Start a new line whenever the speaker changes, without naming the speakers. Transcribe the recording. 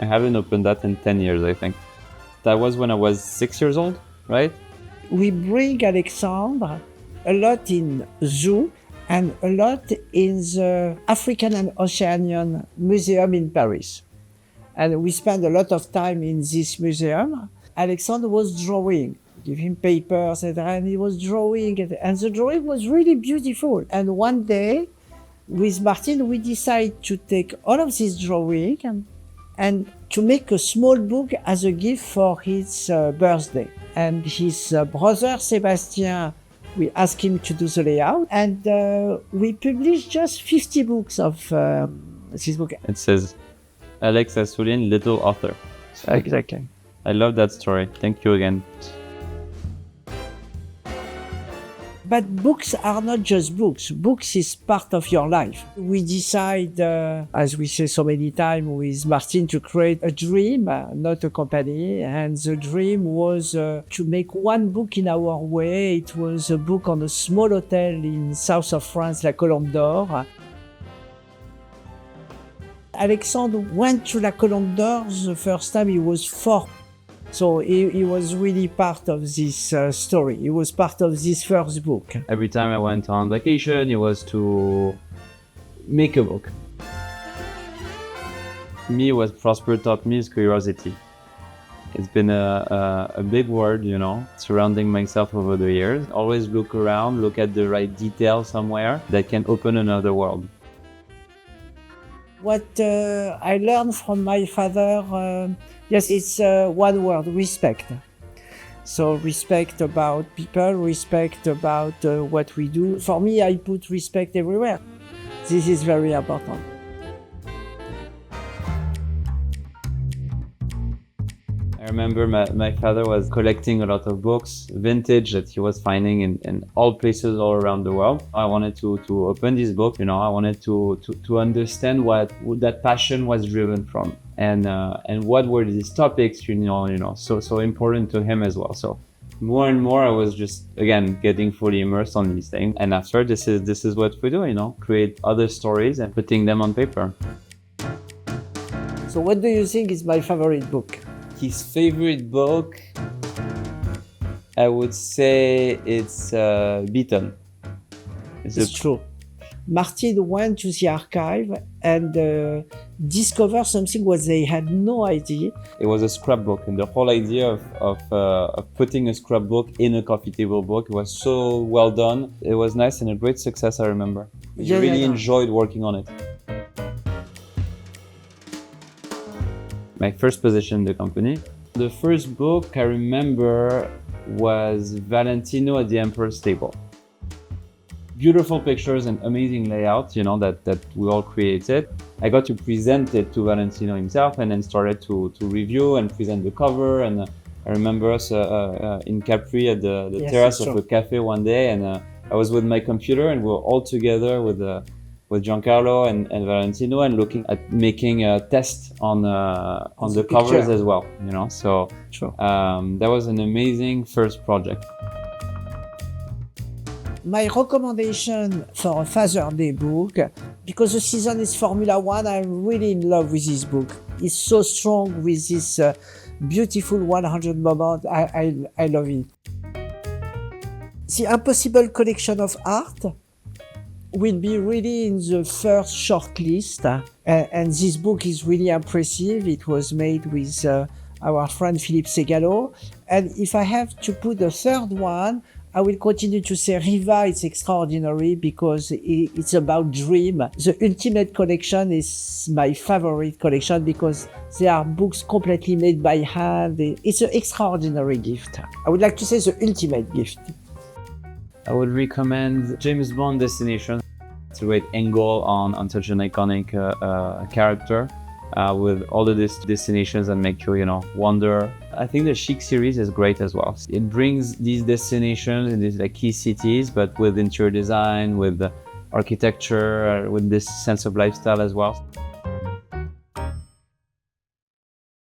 I haven't opened that in 10 years, I think. That was when I was 6 years old, right?
We bring Alexandre a lot in zoo and a lot in the African and Oceanian Museum in Paris. And we spend a lot of time in this museum. Alexandre was drawing, give him papers, and he was drawing, and the drawing was really beautiful. And one day, with Martine, we decided to take all of this drawing and to make a small book as a gift for his birthday. And his brother, Sébastien, we asked him to do the layout, and we published just 50 books of this book.
It says, Alex Assouline, little author.
Exactly.
I love that story. Thank you again.
But books are not just books. Books is part of your life. We decide, as we say so many times with Martine, to create a dream, not a company. And the dream was to make one book in our way. It was a book on a small hotel in south of France, La Colombe d'Or. Alexandre went to La Colombe d'Or the first time he was 4. So he was really part of this story. He was part of this first book.
Every time I went on vacation, it was to make a book. Me, what Prosper taught me is curiosity. It's been a big word, you know, surrounding myself over the years. Always look around, look at the right detail somewhere that can open another world.
What I learned from my father, yes, it's one word, respect. So respect about people, respect about what we do. For me, I put respect everywhere. This is very important.
I remember my father was collecting a lot of books, vintage, that he was finding in all places all around the world. I wanted to open this book, you know, I wanted to understand what that passion was driven from and what were these topics, you know, so important to him as well. So more and more I was just, again, getting fully immersed on these things. And after, this is what we do, you know, create other stories and putting them on paper.
So what do you think is my favorite book?
His favorite book, I would say it's Beaton.
It's true. Martine went to the archive and discovered something what they had no idea.
It was a scrapbook, and the whole idea of putting a scrapbook in a coffee table book was so well done. It was nice and a great success, I remember. I really enjoyed working on it. My first position in the company. The first book I remember was Valentino at the Emperor's Table. Beautiful pictures and amazing layout, you know, that we all created. I got to present it to Valentino himself and then started to review and present the cover. And I remember us in Capri at the terrace of a cafe one day, and I was with my computer and we were all together with Giancarlo and Valentino and looking at making a test on the covers as well, you know. So that was an amazing first project.
My recommendation for a Father's Day book, because the season is Formula One, I'm really in love with this book. It's so strong with this beautiful 100 moment. I love it. The Impossible collection of art will be really in the first short list. And this book is really impressive. It was made with our friend Philippe Segalo. And if I have to put a third one, I will continue to say Riva. It's extraordinary because it's about dream. The Ultimate collection is my favorite collection because they are books completely made by hand. It's an extraordinary gift. I would like to say the ultimate gift.
I would recommend James Bond Destination. It's a great angle on such an iconic character with all of these destinations that make you, wonder. I think the Chic series is great as well. It brings these destinations in these key cities, but with interior design, with architecture, with this sense of lifestyle as well.